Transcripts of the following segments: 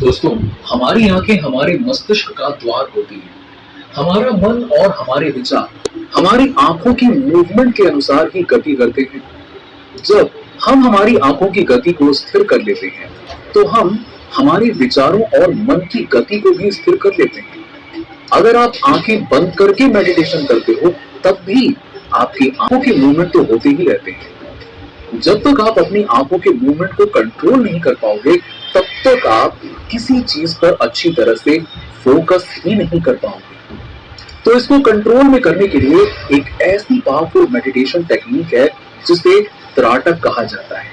दोस्तों, हमारी आंखें हमारे मस्तिष्क का द्वार होती हैं। हमारा मन और हमारे विचार हमारी आंखों की मूवमेंट के अनुसार ही गति करते हैं। जब हम हमारी आंखों की गति को स्थिर कर लेते हैं, तो हम हमारे विचारों और मन की गति को भी स्थिर कर लेते हैं। अगर आप आंखें बंद करके मेडिटेशन करते हो, तब भी आपकी आंखों के मूवमेंट तो होते ही रहते हैं। जब तक आप अपनी आंखों के मूवमेंट को कंट्रोल नहीं कर पाओगे, तब तक आप किसी चीज पर अच्छी तरह से फोकस ही नहीं कर पाओगे। तो इसको कंट्रोल में करने के लिए एक ऐसी पावरफुल मेडिटेशन टेक्निक है जिसे त्राटक कहा जाता है।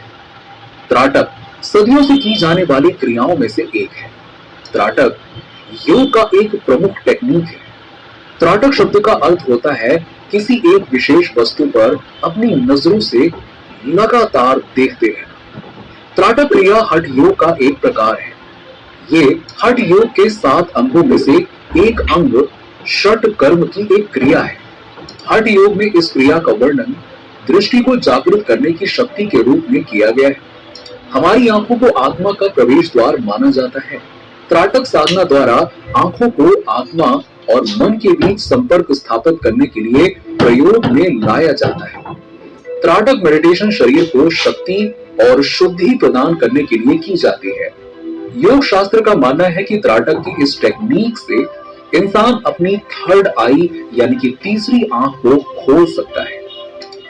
त्राटक सदियों से की जाने वाली क्रियाओं में से एक है। त्राटक योग का एक प्रमुख टेक्निक है। त्राटक शब्द का अर्थ होता है किसी एक विशेष वस्तु पर अपनी नजरों से लगातार देखते रहना। त्राटक क्रिया हठ योग का एक प्रकार है। ये हठ योग के 7 अंगों में से एक अंग षट कर्म की एक क्रिया है। हठ योग में इस क्रिया का वर्णन दृष्टि को जागृत करने की शक्ति के रूप में किया गया है। हमारी आंखों को आत्मा का प्रवेश द्वार माना जाता है। त्राटक साधना द्वारा आंखों को आत्मा और मन के बीच संपर्क स्थापित करने के लिए प्रयोग में लाया जाता है। त्राटक मेडिटेशन शरीर को शक्ति और शुद्धि प्रदान करने के लिए की जाती है। योग शास्त्र का मानना है कि त्राटक की इस टेक्निक से इंसान अपनी थर्ड आई यानी कि तीसरी आंख को खोल सकता है।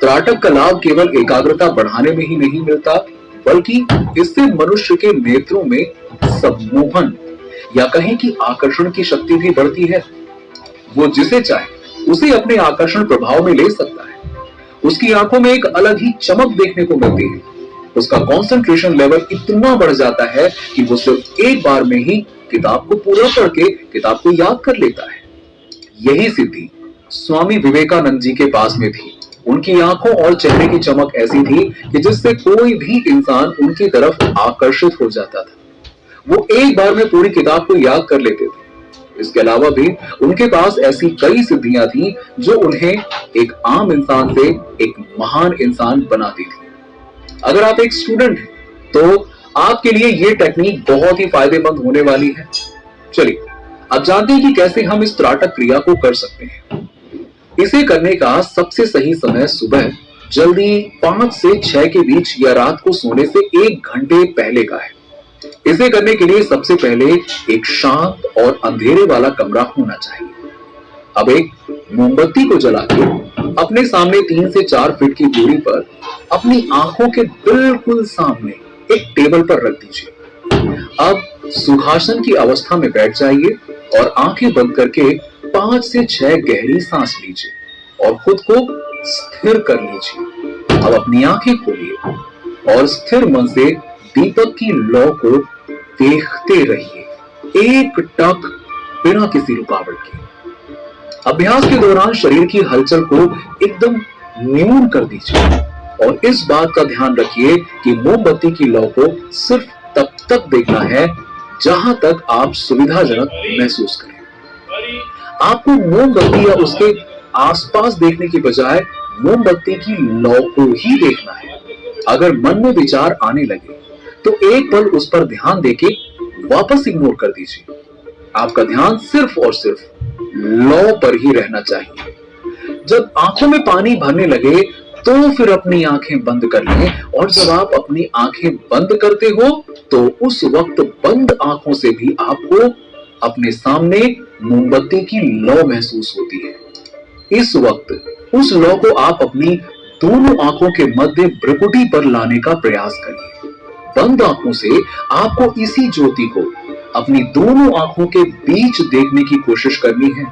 त्राटक का लाभ केवल एकाग्रता बढ़ाने में ही नहीं मिलता, बल्कि इससे मनुष्य के नेत्रों में सम्मोहन या कहें कि आकर्षण की शक्ति भी बढ़ती है। वो जिसे चाहे उसे अपने आकर्षण प्रभाव में ले सकता है। उसकी आंखों में एक अलग ही चमक देखने को मिलती है। उसका कंसंट्रेशन लेवल इतना बढ़ जाता है कि वो सिर्फ एक बार में ही किताब को पूरा पढ़ के किताब को याद कर लेता है। यही सिद्धि स्वामी विवेकानंद जी के पास में थी। उनकी आंखों और चेहरे की चमक ऐसी थी कि जिससे कोई भी इंसान उनकी तरफ आकर्षित हो जाता था। वो एक बार में पूरी किताब को याद कर लेते थे। इसके अलावा भी उनके पास ऐसी कई सिद्धियां थी जो उन्हें एक आम इंसान से एक महान इंसान बनाती थी। अगर आप एक स्टूडेंट हैं, तो आपके लिए ये टेक्निक बहुत ही फायदेमंद होने वाली है। चलिए अब जानते हैं कि कैसे हम इस त्राटक क्रिया को कर सकते हैं। इसे करने का सबसे सही समय सुबह जल्दी 5 से 6 के बीच या रात को सोने से 1 घंटे पहले का है। इसे करने के लिए सबसे पहले एक शांत और अंधेरे वाला कमरा होना चाहिए। अब एक मोमबत्ती को जला के अपने सामने 3 से 4 फीट की दूरी पर अपनी आंखों के बिल्कुल सामने एक टेबल पर रख दीजिए। अब सुखासन की अवस्था में बैठ जाइए और आंखें बंद करके 5 से 6 गहरी सांस लीजिए और खुद को स्थिर कर लीजिए। अब अपनी आंखें खोलिए और स्थिर मन से दीपक की लौ को देखते रहिए, एक टक बिना किसी रुकावट के। अभ्यास के दौरान शरीर की हलचल को एकदम न्यून कर दीजिए और इस बात का ध्यान रखिए कि मोमबत्ती की लौ को सिर्फ तब तक देखना है जहां तक आप सुविधाजनक महसूस करें। आपको मोमबत्ती या उसके आसपास देखने की बजाय मोमबत्ती की लौ को ही देखना है। अगर मन में विचार आने लगे तो एक पल उस पर ध्यान देके वापस इग्नोर कर दीजिए। आपका ध्यान सिर्फ और सिर्फ लौ पर ही रहना चाहिए। जब आंखों में पानी भरने लगे तो फिर अपनी आंखें बंद कर लें और जब आप अपनी आंखें बंद करते हो तो उस वक्त बंद आंखों से भी आपको अपने सामने मोमबत्ती की लौ महसूस होती है। इस वक्त उस लौ को आप अपनी दोनों आंखों के मध्य भ्रुकुटी पर लाने का प्रयास करिए। बंद आंखों से आपको इसी ज्योति को अपनी दोनों आंखों के बीच देखने की कोशिश करनी है।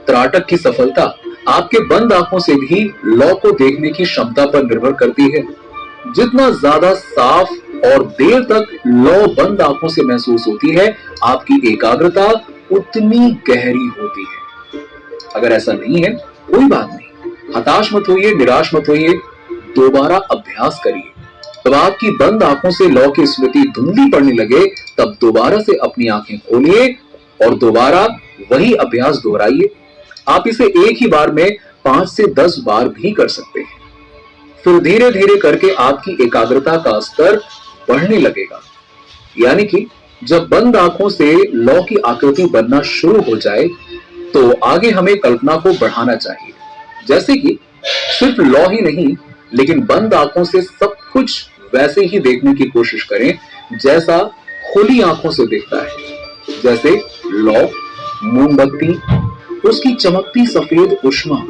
त्राटक की सफलता आपके बंद आंखों से भी लौ को देखने की क्षमता पर निर्भर करती है। जितना ज्यादा साफ और देर तक लौ बंद आंखों से महसूस होती है, आपकी एकाग्रता उतनी गहरी होती है। अगर ऐसा नहीं है, कोई बात नहीं, हताश मत होइए, निराश मत होइए, दोबारा अभ्यास करिए। तब आपकी बंद आंखों से लौ की स्मृति धुंधली पड़ने लगे, तब दोबारा से अपनी आंखें खोलिए और दोबारा वही अभ्यास दोहराइए। आप इसे एक ही बार में 5 से 10 बार भी कर सकते हैं। फिर धीरे धीरे करके आपकी एकाग्रता का स्तर बढ़ने लगेगा, यानी कि जब बंद आंखों से लौ की आकृति बनना शुरू हो जाए तो आगे हमें कल्पना को बढ़ाना चाहिए, जैसे कि सिर्फ लौ ही नहीं लेकिन बंद आंखों से सब कुछ वैसे ही देखने की कोशिश करें जैसा खुली आंखों से दिखता है। जैसे लौ, मोमबत्ती, उसकी चमकती सफेद ऊष्मा,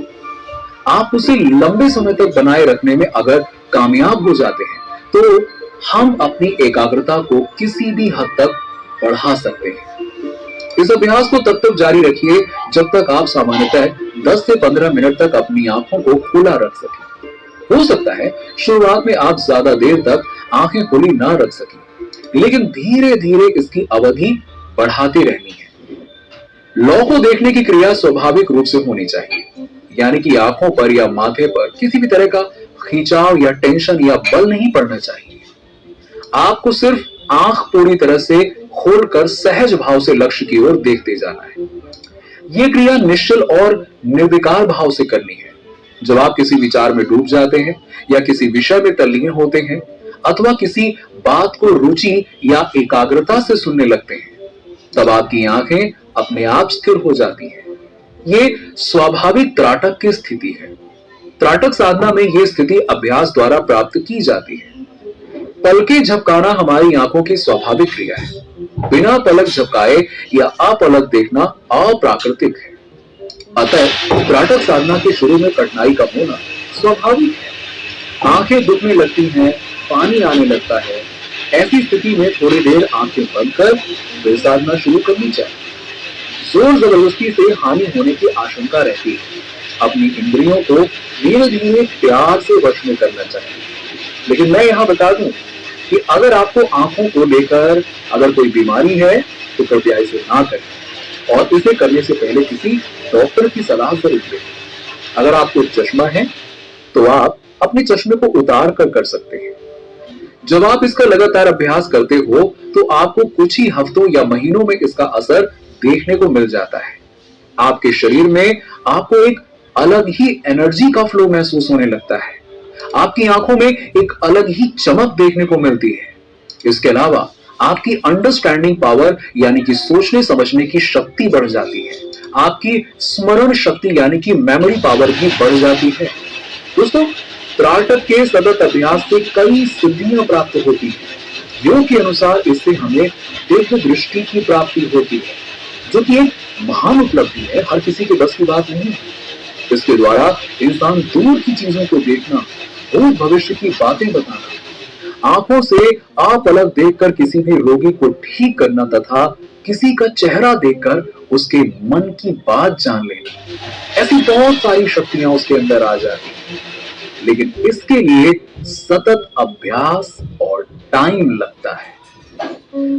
आप उसे लंबे समय तक बनाए रखने में अगर कामयाब हो जाते हैं तो हम अपनी एकाग्रता को किसी भी हद तक बढ़ा सकते हैं। इस अभ्यास को तब तक जारी रखिए जब तक आप सामान्यतः 10 से 15 मिनट तक अपनी आंखों को खुला रख सकें। हो सकता है शुरुआत में आप ज्यादा देर तक आंखें खुली ना रख सकें, लेकिन धीरे धीरे इसकी अवधि बढ़ाती रहनी है। लौ को देखने की क्रिया स्वाभाविक रूप से होनी चाहिए, यानी कि आंखों पर या माथे पर किसी भी तरह का खिंचाव या टेंशन या बल नहीं पड़ना चाहिए। आपको सिर्फ आंख पूरी तरह से खोलकर सहज भाव से लक्ष्य की ओर देखते जाना है। यह क्रिया निश्चल और निर्विकार भाव से करनी है। जब आप किसी विचार में डूब जाते हैं या किसी विषय में तल्लीन होते हैं अथवा किसी बात को रुचि या एकाग्रता से सुनने लगते हैं, तब आपकी आंखें अपने आप स्थिर हो जाती हैं। ये स्वाभाविक त्राटक की स्थिति है। त्राटक साधना में यह स्थिति अभ्यास द्वारा प्राप्त की जाती है। पलकें झपकाना हमारी आंखों की स्वाभाविक क्रिया है। बिना पलक झपकाए या अपलक देखना अप्राकृतिक है। अतः त्राटक साधना के शुरू में कठिनाई का होना स्वाभाविक है। आंखें दुखने लगती हैं, पानी आने लगता है। ऐसी स्थिति में थोड़ी देर आंखें बंद कर फिर साधना शुरू करनी चाहिए। जोर जबरदस्ती से हानि होने की आशंका रहती है। अपनी इंद्रियों को धीरे धीरे प्यार से वश में करना चाहिए। लेकिन मैं यहां बता दूं कि अगर आपको आंखों को लेकर अगर कोई बीमारी है तो कृपया इसे ना करें और इसे करने से पहले किसी डॉक्टर की सलाह जरूर लें। अगर आपको चश्मा है तो आप अपने चश्मे को उतार कर सकते हैं। जब आप इसका लगातार अभ्यास करते हो तो आपको कुछ ही हफ्तों या महीनों में इसका असर देखने को मिल जाता है। आपके शरीर में आपको एक अलग ही एनर्जी का फ्लो महसूस होने लगता है। आपकी आंखों में एक अलग ही चमक देखने को मिलती है। इसके अलावा आपकी अंडरस्टैंडिंग पावर यानी कि सोचने समझने की शक्ति बढ़ जाती है। आपकी स्मरण शक्ति यानी कि मेमोरी पावर भी बढ़ जाती है। दोस्तों, त्राटक के सतत अभ्यास से कई सिद्धियां प्राप्त होती हैं। योग के अनुसार इससे हमें दिव्य दृष्टि की प्राप्ति होती है, जो कि एक महान उपलब्धि है, हर किसी के बस की बात नहीं है। इसके द्वारा इंसान दूर की चीजों को देखना, भूत भविष्य की बातें बताना, आंखों से अपलक देखकर किसी भी रोगी को ठीक करना तथा किसी का चेहरा देखकर उसके मन की बात जान लेना, ऐसी बहुत सारी शक्तियां उसके अंदर आ जाती हैं। लेकिन इसके लिए सतत अभ्यास और टाइम लगता है।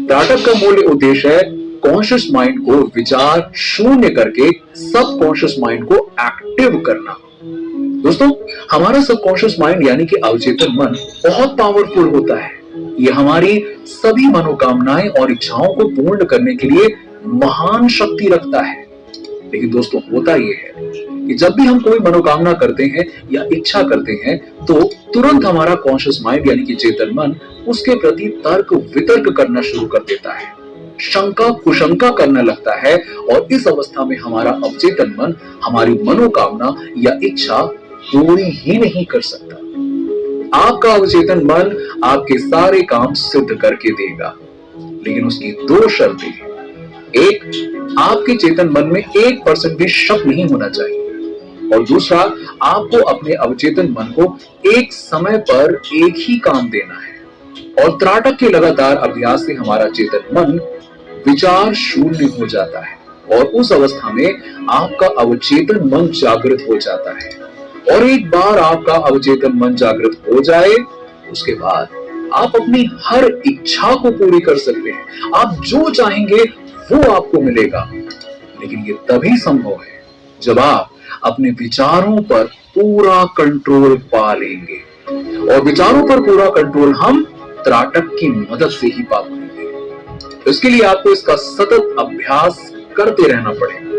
त्राटक का मूल उद्देश्य है कॉन्शियस माइंड को विचार शून्य करके सब कॉन्शियस माइंड को एक्टिव करना। दोस्तों, हमारा सबकॉन्शियस माइंड यानी कि अवचेतन मन बहुत पावरफुल होता है। यह हमारी सभी मनोकामनाएं और इच्छाओं को पूर्ण करने के लिए महान शक्ति रखता है। लेकिन दोस्तों, होता यह है कि जब भी हम कोई मनोकामना करते हैं या इच्छा करते हैं तो तुरंत हमारा कॉन्शियस माइंड यानी कि चेतन मन उसके प्रति तर्क वितर्क करना शुरू कर देता है, शंका कुशंका करने लगता है और इस अवस्था में हमारा अवचेतन मन हमारी मनोकामना या इच्छा पूरी ही नहीं कर सकता। आपका अवचेतन मन आपके सारे काम सिद्ध करके देगा, लेकिन उसकी दो शर्तें हैं। एक, आपके चेतन मन में 1% भी शक नहीं होना चाहिए, और दूसरा, आपको अपने अवचेतन मन को एक समय पर एक ही काम देना है। और त्राटक के लगातार अभ्यास से हमारा चेतन मन विचार शून्य हो जाता है और उस अवस्था में आपका अवचेतन मन जागृत हो जाता है। और एक बार आपका अवचेतन मन जागृत हो जाए, उसके बाद आप अपनी हर इच्छा को पूरी कर सकते हैं। आप जो चाहेंगे वो आपको मिलेगा। लेकिन ये तभी संभव है जब आप अपने विचारों पर पूरा कंट्रोल पा लेंगे, और विचारों पर पूरा कंट्रोल हम त्राटक की मदद से ही पा पाएंगे। इसके लिए आपको इसका सतत अभ्यास करते रहना पड़ेगा।